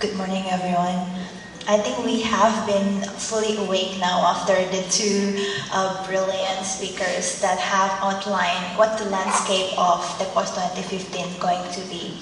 Good morning, everyone. I think we have been fully awake now after the two brilliant speakers that have outlined what the landscape of the post-2015 going to be.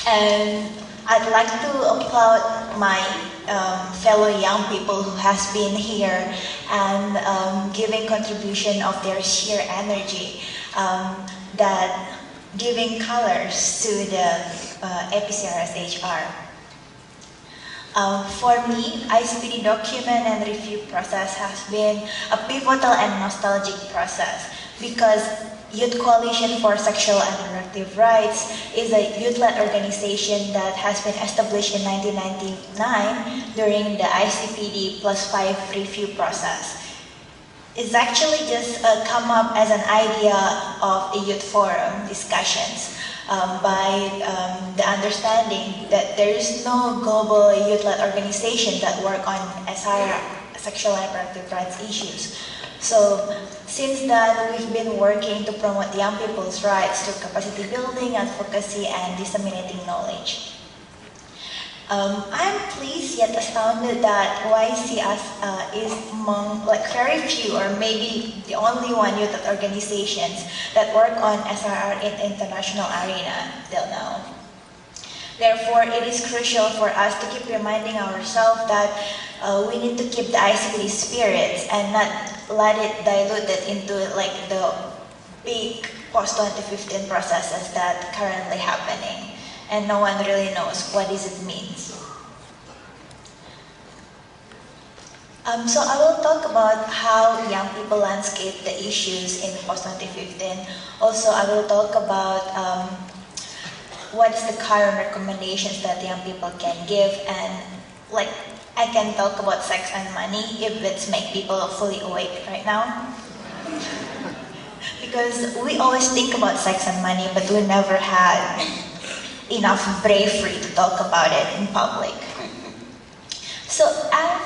And I'd like to applaud my fellow young people who has been here and giving contribution of their sheer energy that giving colors to the APCRS-HR. For me, ICPD document and review process has been a pivotal and nostalgic process because Youth Coalition for Sexual and Reproductive Rights is a youth-led organization that has been established in 1999 during the ICPD +5 review process. It's actually just come up as an idea of a youth forum discussions by the understanding that there is no global youth-led organization that work on SR, sexual and reproductive rights issues. So since then, we've been working to promote young people's rights through capacity building, advocacy, and disseminating knowledge. I'm pleased yet astounded that YCS is among very few or maybe the only one youth organizations that work on SRR in international arena till now. Therefore, it is crucial for us to keep reminding ourselves that we need to keep the ICPD spirits and not let it diluted into the big post-2015 processes that currently happening. And no one really knows what does it means. So I will talk about how young people landscape the issues in post-2015. Also, I will talk about what is the current recommendations that young people can give, and I can talk about sex and money if it's make people fully awake right now. Because we always think about sex and money, but we never had enough bravery to talk about it in public. So as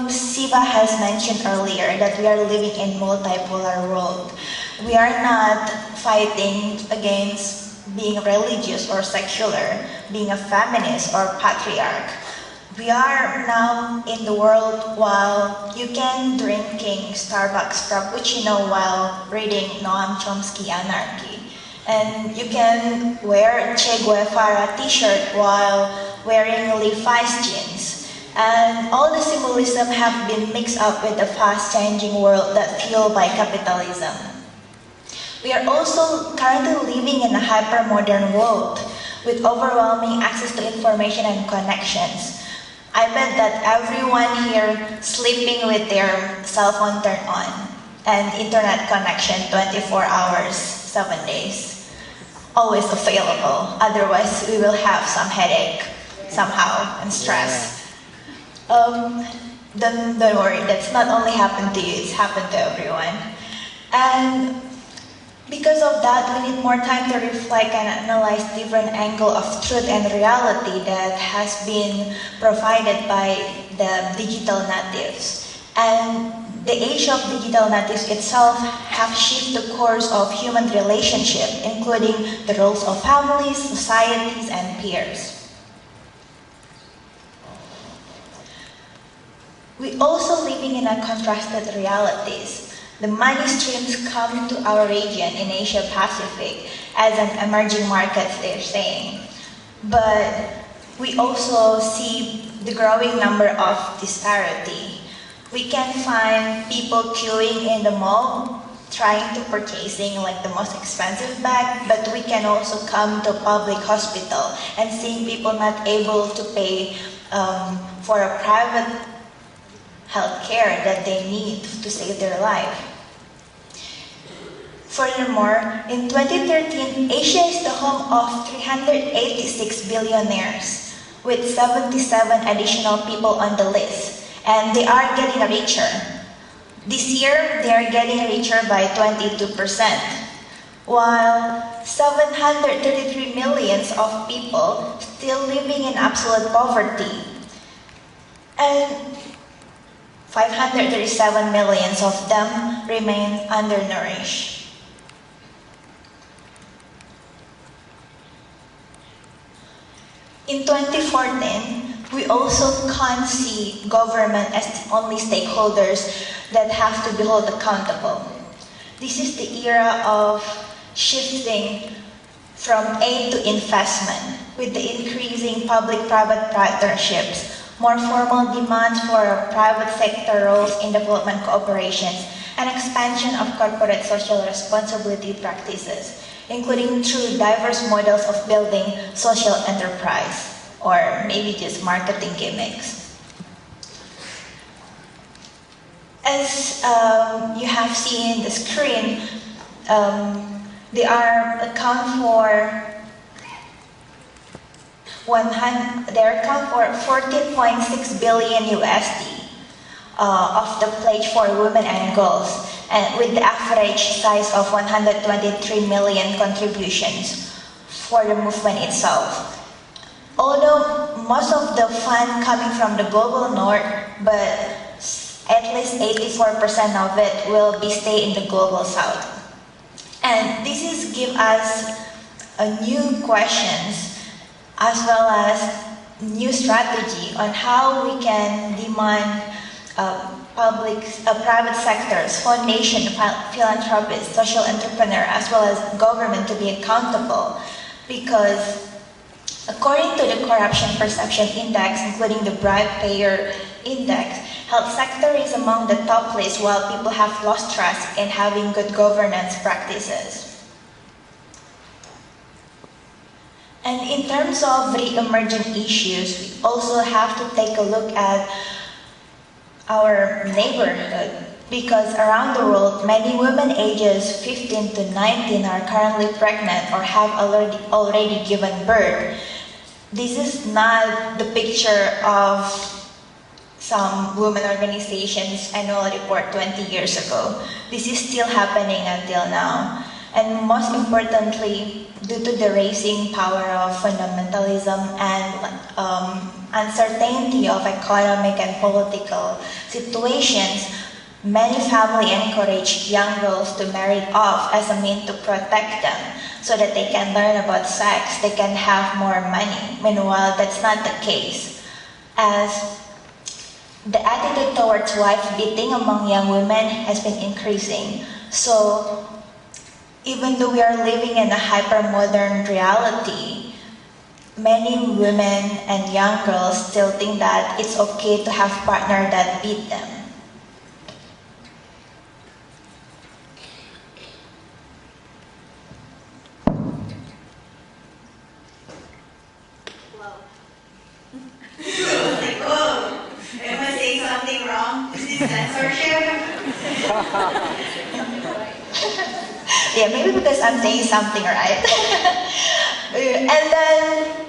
Siva has mentioned earlier, that we are living in multipolar world. We are not fighting against being religious or secular, being a feminist or patriarch. We are now in the world while you can drinking Starbucks Frappuccino while reading Noam Chomsky Anarchy. And you can wear a Che Guevara t-shirt while wearing Levi's jeans. And all the symbolism have been mixed up with the fast-changing world that's fueled by capitalism. We are also currently living in a hyper-modern world with overwhelming access to information and connections. I bet that everyone here sleeping with their cell phone turned on and internet connection 24 hours, 7 days. Always available, otherwise we will have some headache somehow and stress. Don't worry, that's not only happened to you, it's happened to everyone. And because of that, we need more time to reflect and analyze different angle of truth and reality that has been provided by the digital natives. And the age of digital natives itself have shifted the course of human relationship, including the roles of families, societies, and peers. We also living in a contrasted realities. The money streams come to our region in Asia Pacific as an emerging market, they're saying. But we also see the growing number of disparity. We can find people queuing in the mall, trying to purchasing the most expensive bag, but we can also come to a public hospital and seeing people not able to pay for a private health care that they need to save their life. Furthermore, in 2013, Asia is the home of 386 billionaires, with 77 additional people on the list. And they are getting richer. This year, they are getting richer by 22%, while 733 millions of people still living in absolute poverty, and 537 millions of them remain undernourished. In 2014, we also can't see government as the only stakeholders that have to be held accountable. This is the era of shifting from aid to investment, with the increasing public-private partnerships, more formal demands for private sector roles in development cooperations, and expansion of corporate social responsibility practices, including through diverse models of building social enterprise, or maybe just marketing gimmicks. As you have seen in the screen, they account for 14.6 billion USD of the pledge for women and girls, and with the average size of 123 million contributions for the movement itself. Although most of the fund coming from the global north, but at least 84% of it will be stay in the global south. And this is give us new questions as well as new strategy on how we can demand private sectors, foundation, philanthropists, social entrepreneur, as well as government to be accountable, because according to the Corruption Perception Index, including the Bribe Payer Index, health sector is among the top list, while people have lost trust in having good governance practices. And in terms of re-emergent issues, we also have to take a look at our neighborhood, because around the world, many women ages 15 to 19 are currently pregnant or have already given birth. This is not the picture of some women organizations' annual report 20 years ago. This is still happening until now. And most importantly, due to the rising power of fundamentalism and uncertainty of economic and political situations, many families encourage young girls to marry off as a means to protect them so that they can learn about sex, they can have more money. Meanwhile, that's not the case, as the attitude towards wife beating among young women has been increasing. So even though we are living in a hyper-modern reality, many women and young girls still think that it's okay to have partner that beat them. Like, oh, am I saying something wrong? Is this censorship? Yeah, maybe because I'm saying something right. And then,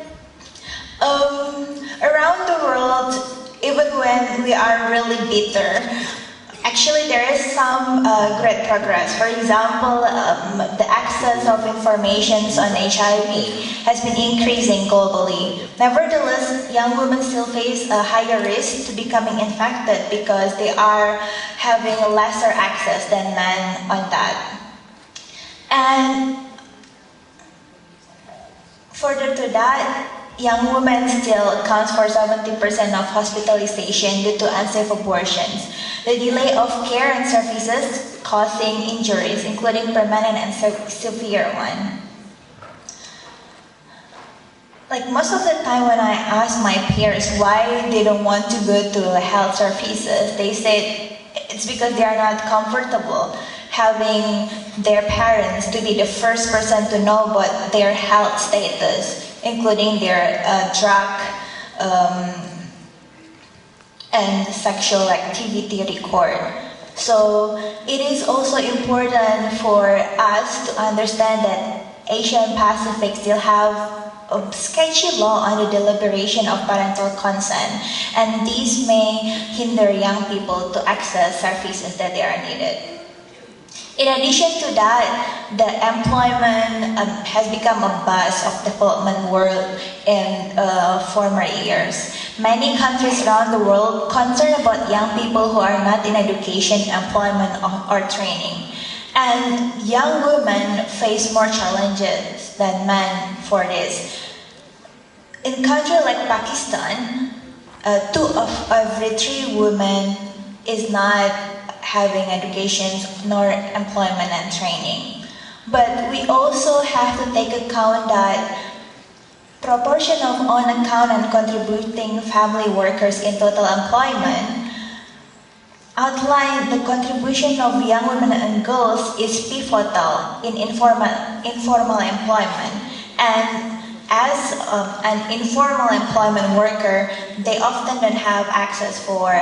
around the world, even when we are really bitter, actually there is some great progress. For example, the access of information on HIV has been increasing globally. Nevertheless, young women still face a higher risk to becoming infected because they are having lesser access than men on that. And further to that, young women still accounts for 70% of hospitalization due to unsafe abortions. The delay of care and services causing injuries, including permanent and severe one. Like most of the time when I ask my peers why they don't want to go to health services, they say it's because they are not comfortable having their parents to be the first person to know about their health status, including their drug and sexual activity record. So it is also important for us to understand that Asia and Pacific still have a sketchy law on the deliberation of parental consent, and these may hinder young people to access services that they are needed. In addition to that, the employment has become a buzz of development world in former years. Many countries around the world concerned about young people who are not in education, employment, or training. And young women face more challenges than men for this. In country like Pakistan, 2 of every 3 women is not having education nor employment and training. But we also have to take account that proportion of on account and contributing family workers in total employment outline the contribution of young women and girls is pivotal in informal employment. And as an informal employment worker, they often don't have access for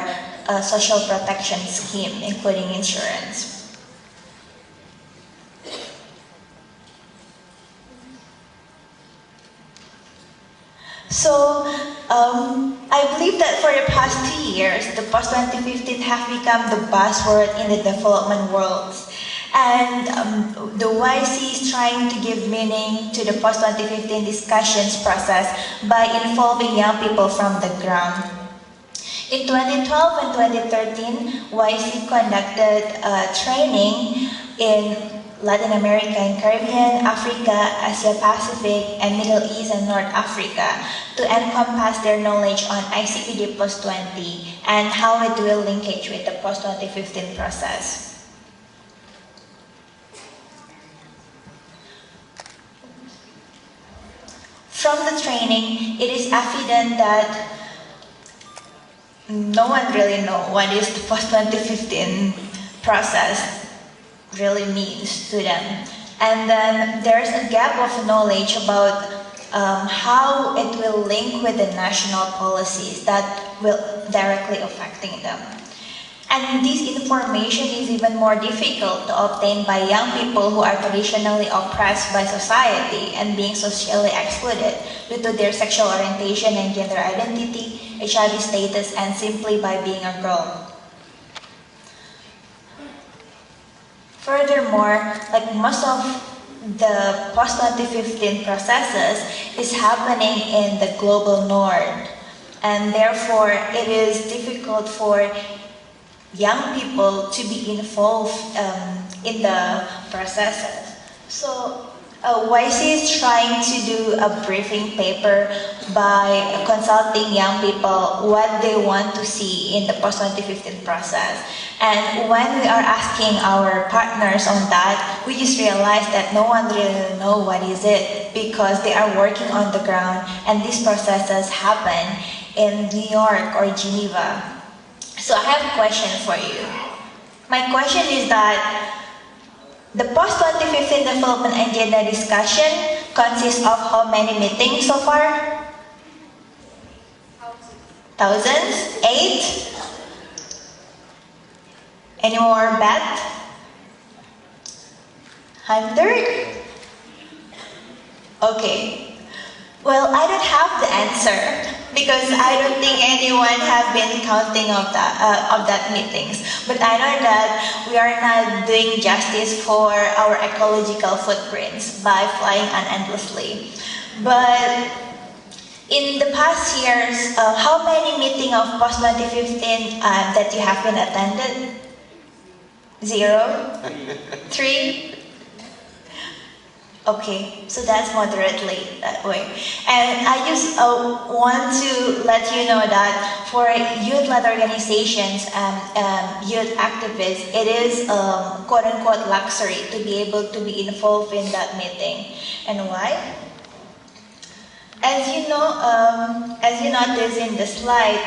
a social protection scheme, including insurance. So, I believe that for the past 2 years, the post-2015 have become the buzzword in the development world. And the YC is trying to give meaning to the post-2015 discussions process by involving young people from the ground. In 2012 and 2013, YC conducted training in Latin America and Caribbean, Africa, Asia Pacific, and Middle East and North Africa to encompass their knowledge on ICPD plus 20 and how it will linkage with the post-2015 process. From the training, it is evident that no one really knows what is the post-2015 process really means to them. And then there's a gap of knowledge about how it will link with the national policies that will directly affecting them. And this information is even more difficult to obtain by young people who are traditionally oppressed by society and being socially excluded due to their sexual orientation and gender identity, HIV status, and simply by being a girl. Furthermore, like most of the post-2015 processes is happening in the global north, and therefore it is difficult for young people to be involved in the processes. So YC is trying to do a briefing paper by consulting young people what they want to see in the post-2015 process. And when we are asking our partners on that, we just realized that no one really knows what is it because they are working on the ground and these processes happen in New York or Geneva. So I have a question for you. My question is that the post-2015 development agenda discussion consists of how many meetings so far? Thousands? 8? Any more bet? 100? Okay. Well, I don't have the answer because I don't think anyone has been counting of that meetings. But I know that we are not doing justice for our ecological footprints by flying unendlessly. But in the past years, how many meetings of post-2015 that you have been attended? 0? 3? Okay, so that's moderately that way. And I just want to let you know that for youth-led organizations and youth activists, it is quote-unquote luxury to be able to be involved in that meeting. And why? As you know, as you notice in the slide,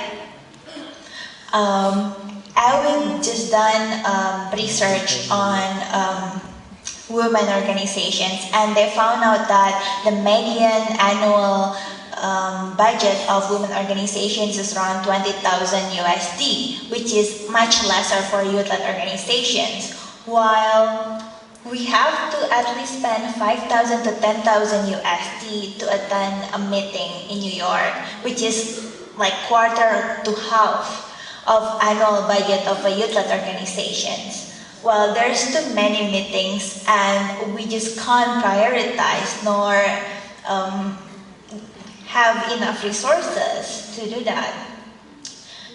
I just done research on women organizations, and they found out that the median annual budget of women organizations is around 20,000 USD, which is much lesser for youth-led organizations, while we have to at least spend 5,000 to 10,000 USD to attend a meeting in New York, which is like quarter to half of annual budget of a youth-led organizations. Well, there's too many meetings and we just can't prioritize nor have enough resources to do that.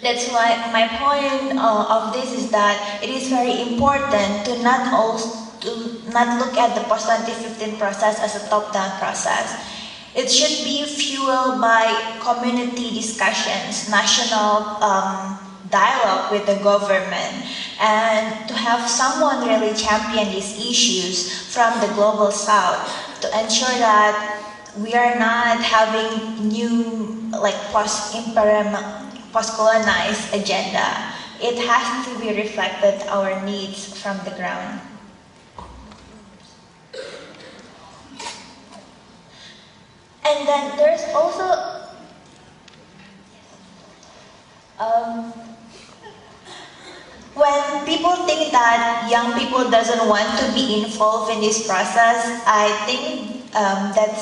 That's why my point of this is that it is very important to not look at the post-2015 process as a top-down process. It should be fueled by community discussions, national dialogue with the government, and to have someone really champion these issues from the global south to ensure that we are not having new like post-colonized agenda. It has to be reflected our needs from the ground. And then there's also when people think that young people doesn't want to be involved in this process, I think that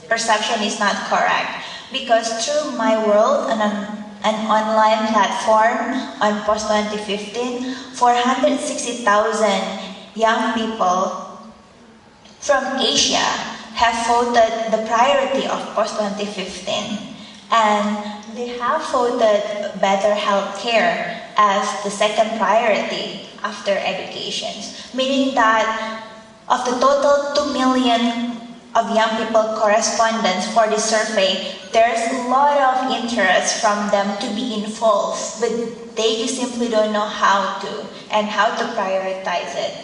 perception is not correct. Because through My World, an online platform on post-2015, 460,000 young people from Asia have voted the priority of post-2015. And they have voted better health care as the second priority after education. Meaning that of the total 2 million of young people correspondents for this survey, there's a lot of interest from them to be involved, but they just simply don't know how to and how to prioritize it.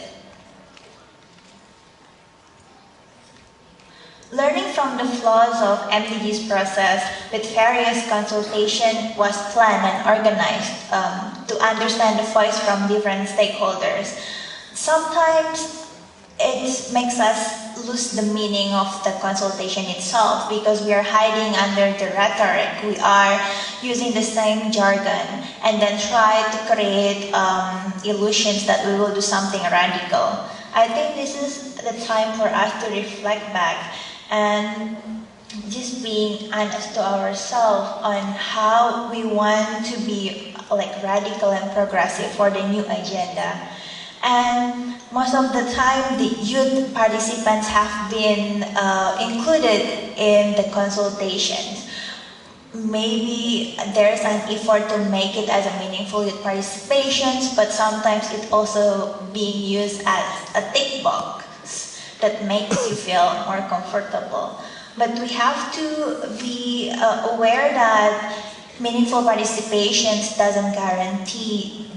Learning from the flaws of MDG's process with various consultation was planned and organized to understand the voice from different stakeholders. Sometimes it makes us lose the meaning of the consultation itself because we are hiding under the rhetoric. We are using the same jargon and then try to create illusions that we will do something radical. I think this is the time for us to reflect back and just being honest to ourselves on how we want to be like radical and progressive for the new agenda. And most of the time, the youth participants have been included in the consultations. Maybe there's an effort to make it as a meaningful youth participations, but sometimes it's also being used as a tick box that makes you feel more comfortable. But we have to be aware that meaningful participations doesn't guarantee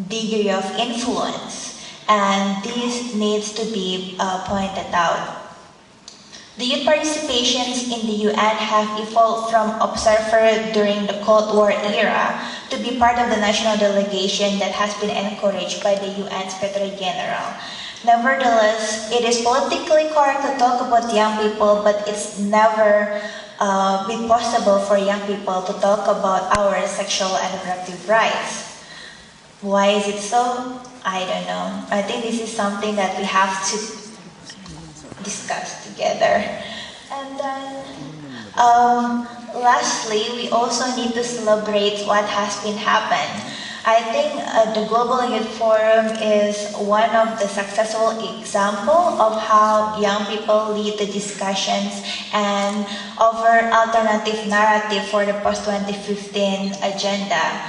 degree of influence, and this needs to be pointed out. The youth participations in the UN have evolved from observer during the Cold War era to be part of the national delegation that has been encouraged by the UN Secretary General. Nevertheless, it is politically correct to talk about young people, but it's never been possible for young people to talk about our sexual and reproductive rights. Why is it so? I don't know. I think this is something that we have to discuss together. And then, lastly, we also need to celebrate what has been happened. I think the Global Youth Forum is one of the successful examples of how young people lead the discussions and offer alternative narrative for the post-2015 agenda.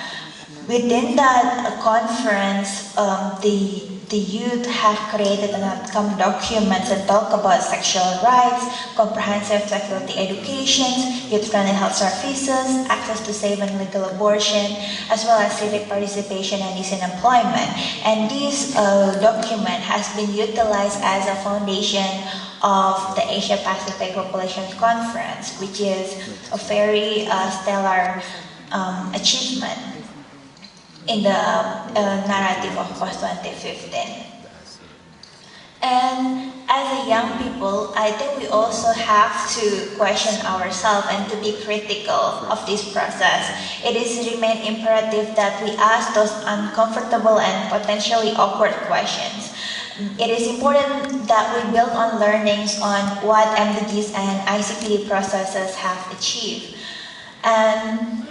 Within that conference, the youth have created an outcome documents that talk about sexual rights, comprehensive sexuality education, youth-friendly health services, access to safe and legal abortion, as well as civic participation and decent employment. And this document has been utilized as a foundation of the Asia Pacific Population Conference, which is a very stellar achievement in the narrative of post-2015. And as a young people, I think we also have to question ourselves and to be critical of this process. It is remain imperative that we ask those uncomfortable and potentially awkward questions. It is important that we build on learnings on what MDGs and ICPD processes have achieved. And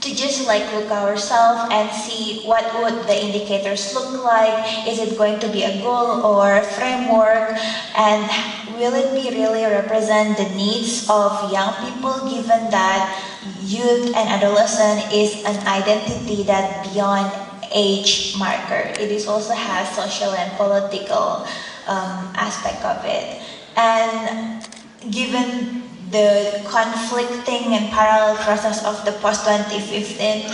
to just like look ourselves and see what would the indicators look like. Is it going to be a goal or a framework? And will it be really represent the needs of young people, given that youth and adolescent is an identity that beyond age marker. It is also has social and political aspect of it. And given the conflicting and parallel process of the post-2015,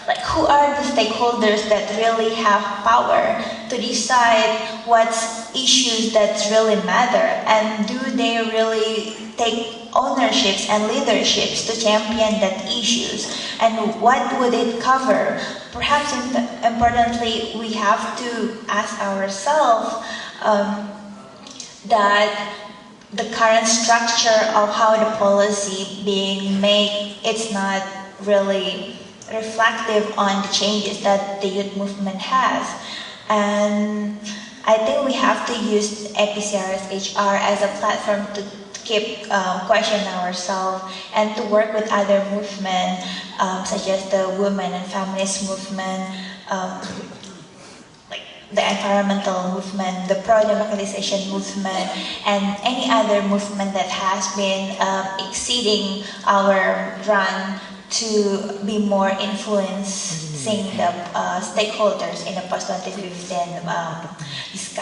like who are the stakeholders that really have power to decide what issues that really matter, and do they really take ownerships and leaderships to champion that issues, and what would it cover? Perhaps importantly, we have to ask ourselves that the current structure of how the policy being made, it's not really reflective on the changes that the youth movement has. And I think we have to use APCRS HR as a platform to keep question ourselves and to work with other movements such as the women and feminist movement, like the environmental movement, the pro-democratization movement, and any other movement that has been exceeding our run to be more influencing the stakeholders in the post-2015 discussion.